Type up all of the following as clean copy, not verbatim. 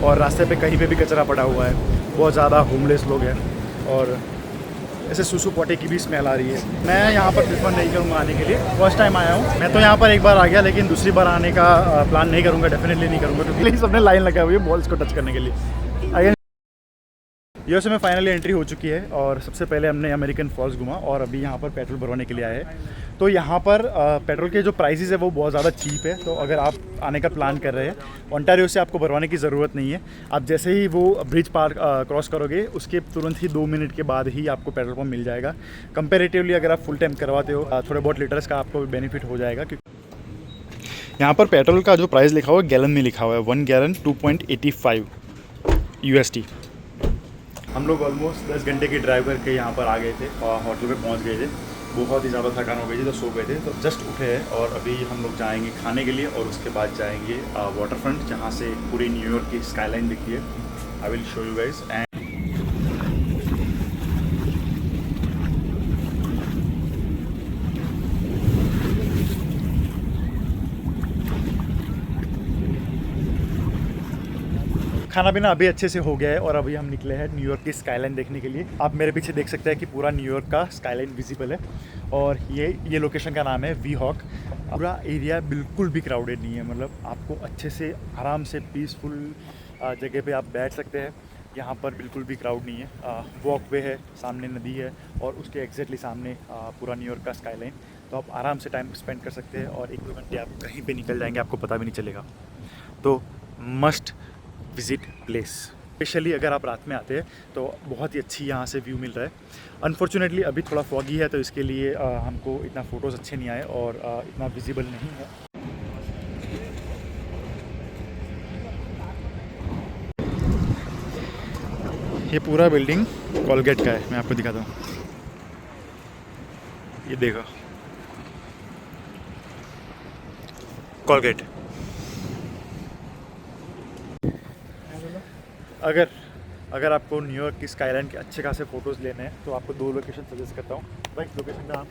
और रास्ते पे कहीं पे भी कचरा पड़ा हुआ है, बहुत ज़्यादा होमलेस लोग हैं और ऐसे सुसु पोटे की भी स्मेल आ रही है। मैं यहाँ पर प्रेफर नहीं करूँगा आने के लिए, फर्स्ट टाइम आया हूँ। मैं तो यहाँ पर एक बार आ गया, लेकिन दूसरी बार आने का प्लान नहीं करूँगा, डेफिनेटली नहीं करूँगा, क्योंकि सबने लाइन लगा हुई है बॉल्स को टच करने के लिए। यूएसए में फाइनली एंट्री हो चुकी है और सबसे पहले हमने अमेरिकन फॉल्स घूमा और अभी यहाँ पर पेट्रोल भरवाने के लिए आए हैं। तो यहाँ पर पेट्रोल के जो प्राइसेस है वो बहुत ज़्यादा चीप है, तो अगर आप आने का प्लान कर रहे हैं ओंटारियो से आपको भरवाने की ज़रूरत नहीं है। आप जैसे ही वो ब्रिज पार क्रॉस करोगे उसके तुरंत ही 2 मिनट के बाद ही आपको पेट्रोल पंप मिल जाएगा। कंपेरेटिवली अगर आप फुल टाइम करवाते हो थोड़े बहुत लीटर्स का आपको बेनिफिट हो जाएगा। क्योंकि यहाँ पर पेट्रोल का जो प्राइस लिखा हुआ है गैलन में लिखा हुआ है, 1 गैलन 2.85 USD। हम लोग ऑलमोस्ट 10 घंटे की ड्राइव करके यहाँ पर आ गए थे और होटल पे पहुँच गए थे। बहुत ही ज़्यादा थकान हो गई थी तो सो गए थे, तो जस्ट उठे हैं और अभी हम लोग जाएंगे खाने के लिए और उसके बाद जाएंगे वाटर फ्रंट, जहाँ से पूरी न्यूयॉर्क की स्काईलाइन दिखती है। I will show you guys. And खाना पीना अभी अच्छे से हो गया है और अभी हम निकले हैं न्यूयॉर्क की स्काईलाइन देखने के लिए। आप मेरे पीछे देख सकते हैं कि पूरा न्यूयॉर्क का स्काईलाइन विजिबल है और ये लोकेशन का नाम है वी हॉक। पूरा एरिया बिल्कुल भी क्राउडेड नहीं है, मतलब आपको अच्छे से आराम से पीसफुल जगह पे आप बैठ सकते हैं। यहाँ पर बिल्कुल भी क्राउड नहीं है। वॉक वे है, सामने नदी है और उसके एग्जैक्टली सामने पूरा न्यूयॉर्क का स्काईलाइन। तो आप आराम से टाइम स्पेंड कर सकते हैं और 1-2 घंटे आप कहीं पे निकल जाएंगे, आपको पता भी नहीं चलेगा। तो मस्ट विजिट प्लेस। स्पेशली अगर आप रात में आते हैं तो बहुत ही अच्छी यहाँ से व्यू मिल रहा है। अनफॉर्चुनेटली अभी थोड़ा फॉगी है तो इसके लिए हमको इतना फ़ोटोज़ अच्छे नहीं आए और इतना विजिबल नहीं है। ये पूरा बिल्डिंग कोलगेट का है, मैं आपको दिखाता हूँ। ये देखो कोलगेट। अगर आपको न्यूयॉर्क की स्काईलाइन के अच्छे खासे फ़ोटोज़ लेने हैं तो आपको 2 लोकेशन सजेस्ट करता हूँ। भाई लोकेशन का नाम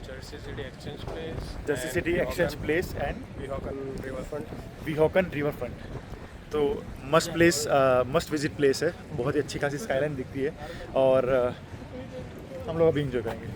Jersey City Exchange Place, Jersey City Exchange Place and Weehawken river front. तो मस्ट विजिट प्लेस है, बहुत ही अच्छी खासी स्काईलाइन दिखती है और हम लोग अभी इंजॉय करेंगे।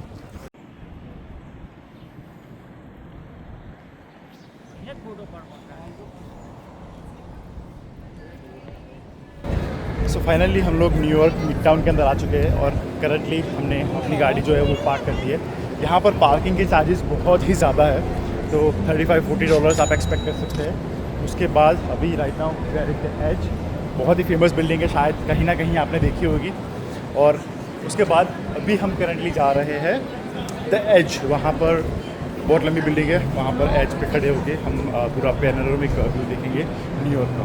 सो फाइनली हम लोग न्यूयॉर्क मिड टाउन के अंदर आ चुके हैं और करंटली हमने अपनी गाड़ी जो है वो पार्क कर दी है। यहाँ पर पार्किंग के चार्जेस बहुत ही ज़्यादा है, तो $35-40 आप एक्सपेक्ट कर सकते हैं। उसके बाद अभी right now we are at the edge, बहुत ही फेमस बिल्डिंग है, शायद कहीं ना कहीं आपने देखी होगी। और उसके बाद अभी हम करंटली जा रहे हैं द एज, वहाँ पर बहुत लंबी बिल्डिंग है, वहाँ पर एज पे खड़े होके हम पूरा पैनोरामिक व्यू देखेंगे न्यूयॉर्क का।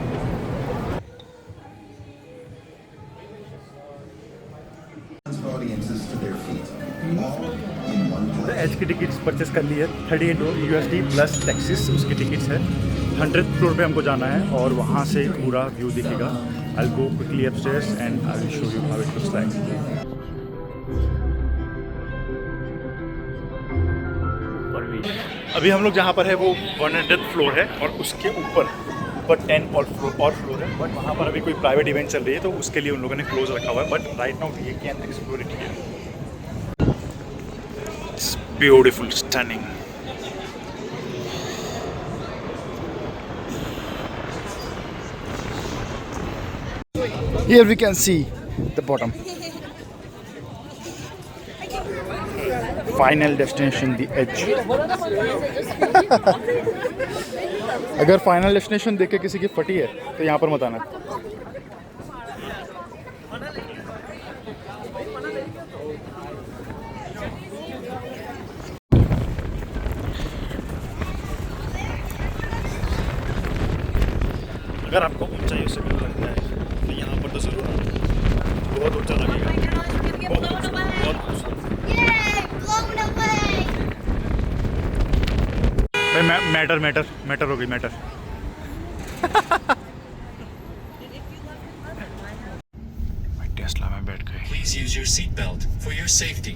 एज की टिकट्स परचेस कर ली है, $38 प्लस टैक्सेस उसकी टिकट्स है। 100th फ्लोर पे हमको जाना है और वहाँ से पूरा व्यू दिखेगा। I will go quickly upstairs and I will show you how it looks like. अभी हम लोग जहाँ पर है वो 100th फ्लोर है और उसके ऊपर 10 और फ्लोर है, बट वहाँ पर अभी कोई प्राइवेट इवेंट चल रही है तो उसके लिए उन लोगों ने क्लोज रखा हुआ है। But right now we can explore it here. It's beautiful, stunning. Here we can see the bottom. Final destination, the edge. अगर फाइनल डेस्टिनेशन देख के किसी की फटी है तो यहाँ पर मत आना। अगर आपको ऊंचाई से डर लगता है तो यहाँ पर तो ज़रूर आना, बहुत ऊंचा लगेगा, बहुत खूबसूरत। मैटर हो गई मैटर। मैं टेस्ला में बैठ गए। Please use your seat belt for your safety.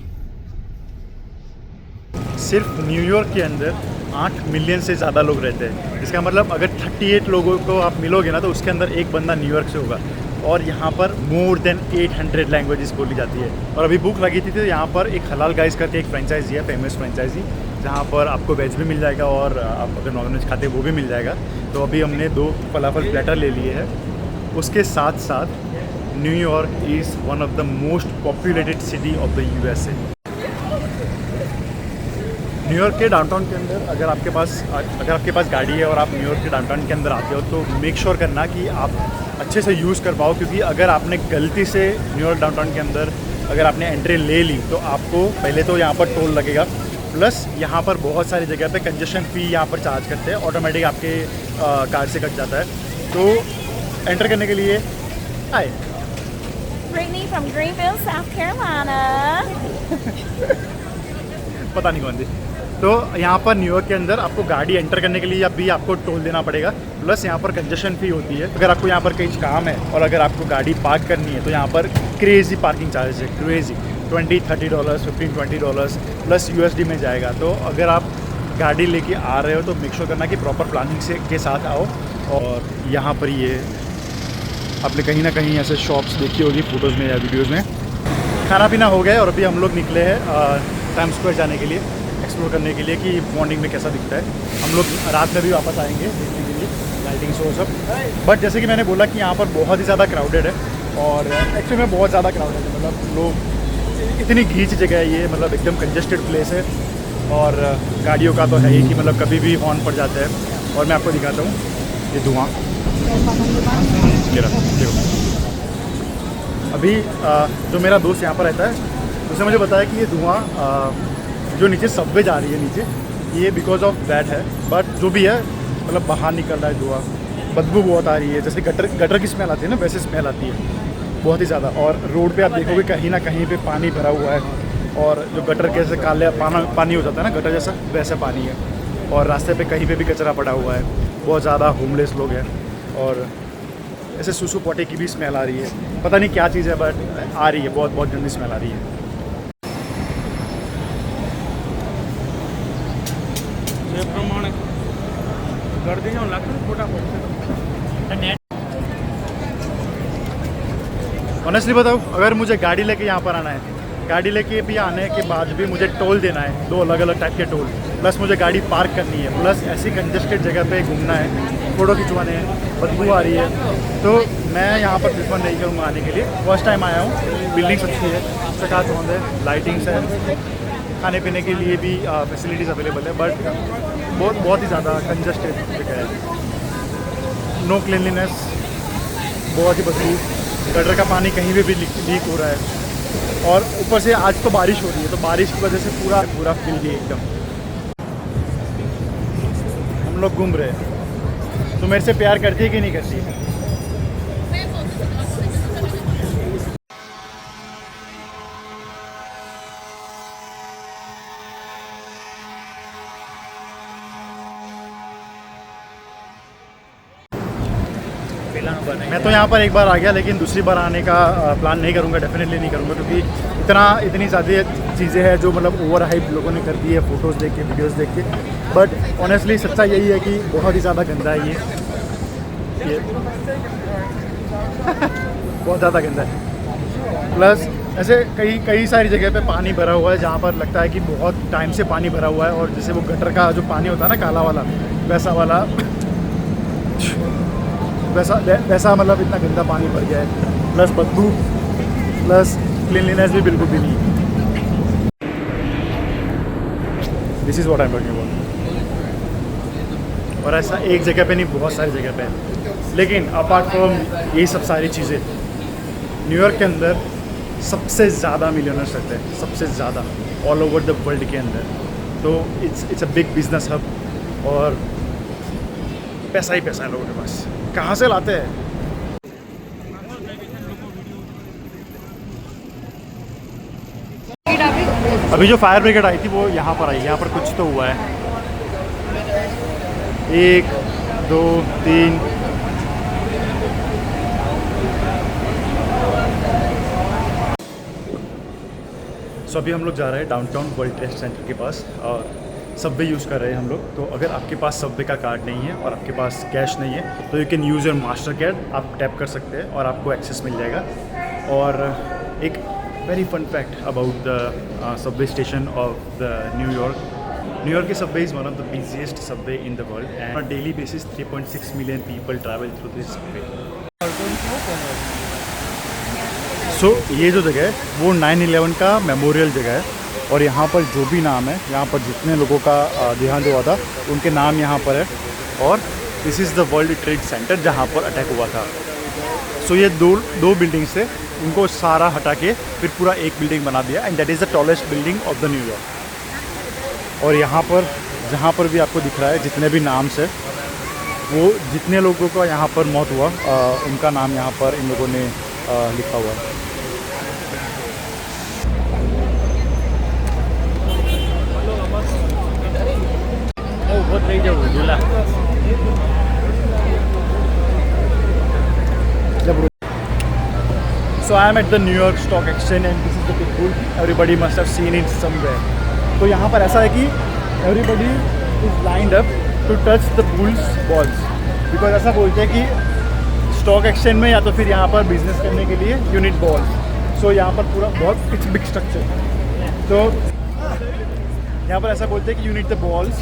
सिर्फ न्यूयॉर्क के अंदर 8 मिलियन से ज़्यादा लोग रहते हैं। इसका मतलब अगर 38 लोगों को आप मिलोगे ना तो उसके अंदर एक बंदा न्यूयॉर्क से होगा। और यहाँ पर मोर देन 800 लैंग्वेजेस बोली जाती है। और अभी भूख लगी थी तो यहाँ पर एक हलाल गाइस करके एक फ्रेंचाइजी है, फेमस फ्रेंचाइजी, जहाँ पर आपको वेज भी मिल जाएगा और आप अगर नॉन वेज खाते वो भी मिल जाएगा। तो अभी हमने 2 फलाफल प्लेटर ले लिए हैं। उसके साथ साथ New York is one of the most populated city of the USA। New York के डाउनटाउन के अंदर अगर आपके पास गाड़ी है और आप न्यूयॉर्क के डाउनटाउन के अंदर आते हो तो मेक श्योर करना कि आप अच्छे से यूज़ कर पाओ, क्योंकि अगर आपने गलती से न्यूयॉर्क डाउनटाउन के अंदर अगर आपने एंट्री ले ली तो आपको पहले तो यहाँ पर टोल लगेगा, प्लस यहाँ पर बहुत सारी जगह पे कंजेशन फ़ी यहाँ पर चार्ज करते हैं, ऑटोमेटिक आपके कार्ड से कट जाता है। तो एंटर करने के लिए आए। Brittany from Greenville, South Carolina. पता नहीं कौन थी। तो यहाँ पर न्यूयॉर्क के अंदर आपको गाड़ी एंटर करने के लिए अभी आपको टोल देना पड़ेगा, प्लस यहाँ पर कंजेशन फ़ी होती है। अगर आपको यहाँ पर कहीं काम है और अगर आपको गाड़ी पार्क करनी है तो यहाँ पर क्रेज़ी पार्किंग चार्जेस है, क्रेज़ी $20-30, $15-20 प्लस USD में जाएगा। तो अगर आप गाड़ी लेके आ रहे हो तो मेक श्योर करना कि प्रॉपर प्लानिंग के साथ आओ। और यहाँ पर ये आपने कहीं ना कहीं ऐसे शॉप्स देखी होगी फोटोज़ में या वीडियोज़ में। खाना पीना हो गया और अभी हम लोग निकले हैं टाइम स्क्वायर जाने के लिए, एक्सप्लोर करने के लिए कि मॉर्निंग में कैसा दिखता है। हम लोग रात में भी वापस आएंगे देखने के लिए लाइटिंग शो सब। बट जैसे कि मैंने बोला कि यहाँ पर बहुत ही ज़्यादा क्राउडेड है और एक्चुअली में बहुत ज़्यादा क्राउडेड है, मतलब लोग इतनी घीच जगह है ये, मतलब एकदम कंजेस्टेड प्लेस है। और गाड़ियों का तो है ही कि मतलब कभी भी हॉर्न पड़ जाता है। और मैं आपको दिखाता हूँ ये धुआँ, देखो। अभी जो मेरा दोस्त यहाँ पर रहता है उसने मुझे बताया कि ये धुआँ जो नीचे सबवे जा रही है नीचे, ये बिकॉज ऑफ दैट है। बट जो भी है मतलब बाहर निकल रहा है धुआँ, बदबू बहुत आ रही है, जैसे गटर की स्मेल आती है ना वैसे स्मेल आती है बहुत ही ज़्यादा। और रोड पे आप देखोगे कहीं ना कहीं पे पानी भरा हुआ है, और जो गटर के जैसे काले पानी हो जाता है ना गटर जैसा, वैसा पानी है। और रास्ते पे कहीं पे भी कचरा पड़ा हुआ है, बहुत ज़्यादा होमलेस लोग हैं, और ऐसे सुसु पोटे की भी स्मेल आ रही है। पता नहीं क्या चीज़ है बट आ रही है, बहुत बहुत गंदी स्मेल आ रही है। प्रमाणे गर्दी जो लगता फटाफट। ऑनेस्टली बताओ, अगर मुझे गाड़ी लेके यहाँ पर आना है, गाड़ी लेके भी आने के बाद भी मुझे टोल देना है, 2 अलग अलग टाइप के टोल, प्लस मुझे गाड़ी पार्क करनी है, प्लस ऐसी कंजेस्टेड जगह पे घूमना है, फ़ोटो खिंचवाने हैं, बदबू आ रही है, तो मैं यहाँ पर प्रेफर नहीं करूँगा आने के लिए। फर्स्ट टाइम आया हूँ। बिल्डिंग्स अच्छी है, चकाचौंध पसंद है, लाइटिंग्स है, खाने पीने के लिए भी फैसिलिटीज़ अवेलेबल है, बट बहुत ही ज़्यादा कंजेस्टेड जगह है। नो क्लीनलीनेस, बहुत ही बदबू, गटर का पानी कहीं भी लीक हो रहा है। और ऊपर से आज तो बारिश हो रही है, तो बारिश की वजह से पूरा फील गई एकदम। हम लोग घूम रहे हैं। तो मेरे से प्यार करती है कि नहीं करती है? मैं तो यहाँ पर एक बार आ गया, लेकिन दूसरी बार आने का प्लान नहीं करूँगा, डेफिनेटली नहीं करूँगा, क्योंकि इतनी ज़्यादा चीज़ें हैं जो मतलब ओवर हाइप लोगों ने कर दी है फ़ोटोज़ देख के, वीडियोज़ देख के। बट ऑनेस्टली सच्चा यही है कि बहुत ही ज़्यादा गंदा है ये बहुत ज़्यादा गंदा है। प्लस ऐसे कई सारी जगह पे पानी भरा हुआ है जहाँ पर लगता है कि बहुत टाइम से पानी भरा हुआ है, और जैसे वो गटर का जो पानी होता है ना काला वाला, वैसा मतलब इतना गंदा पानी भर गया है, प्लस बदबू, प्लस क्लीनलीनेस भी बिल्कुल भी नहीं। This is what I am talking about. और ऐसा एक जगह पे नहीं, बहुत सारी जगह पे है। लेकिन अपार्ट फ्रॉम यही सब सारी चीज़ें, न्यूयॉर्क के अंदर सबसे ज़्यादा मिलियनर्स रहते हैं, सबसे ज़्यादा ऑल ओवर द वर्ल्ड के अंदर। तो it's a big business hub, और पैसा ही पैसा है लोगों के पास। कहाँ से लाते हैं? अभी जो फायर ब्रिगेड आई थी वो यहाँ पर आई, यहाँ पर कुछ तो हुआ है। 1 2 3 सो अभी हम लोग जा रहे हैं डाउनटाउन वर्ल्ड ट्रेड सेंटर के पास, और सबवे यूज़ कर रहे हैं हम लोग। तो अगर आपके पास सबवे का कार्ड नहीं है और आपके पास कैश नहीं है तो you can use your master card, आप टैप कर सकते हैं और आपको एक्सेस मिल जाएगा। और एक very fun fact about the subway station of the New York की subway is one of the busiest subway in the world and on daily basis 3.6 million people travel through this subway. So ये जो जगह है वो 9/11 का memorial जगह है और यहाँ पर जो भी नाम है, यहाँ पर जितने लोगों का देहांत हुआ था उनके नाम यहाँ पर है। और this is the world trade centre जहाँ पर अटैक हुआ था। सो ये दो बिल्डिंग्स थे, उनको सारा हटा के फिर पूरा एक बिल्डिंग बना दिया and that is the tallest building of the New York. और यहाँ पर जहाँ पर भी आपको दिख रहा है जितने भी नाम्स है, वो जितने लोगों का यहाँ पर मौत हुआ उनका नाम यहाँ पर इन लोगों ने लिखा हुआ है। बहुत नहीं जाओ झूला। So I am at the New York Stock Exchange and this is the big bull. Everybody must have seen it somewhere. तो यहाँ पर ऐसा है कि everybody is lined up to touch the bull's balls. Because ऐसा बोलते हैं कि स्टॉक एक्सचेंज में या तो फिर यहाँ पर बिजनेस करने के लिए you need balls. So यहाँ पर पूरा बहुत इट्स बिग स्ट्रक्चर। तो यहाँ पर ऐसा बोलते हैं कि you need the balls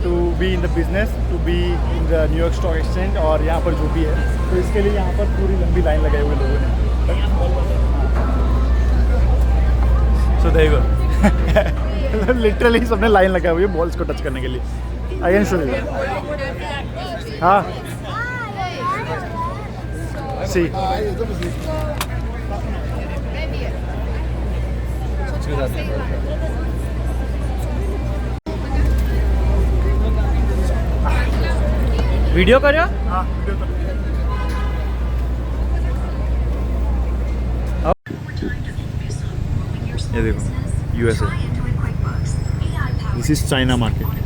to be in the business, to be in the New York Stock Exchange और यहाँ पर जो भी है। तो इसके लिए यहाँ पर पूरी लंबी लाइन लगाए हुए लोगों ने। So there you go. Literally सबने लाइन लगाई हुई है बॉल्स को टच करने के लिए। I can show you. हाँ सी वीडियो करो। हाँ ये देखो USA, this is China market.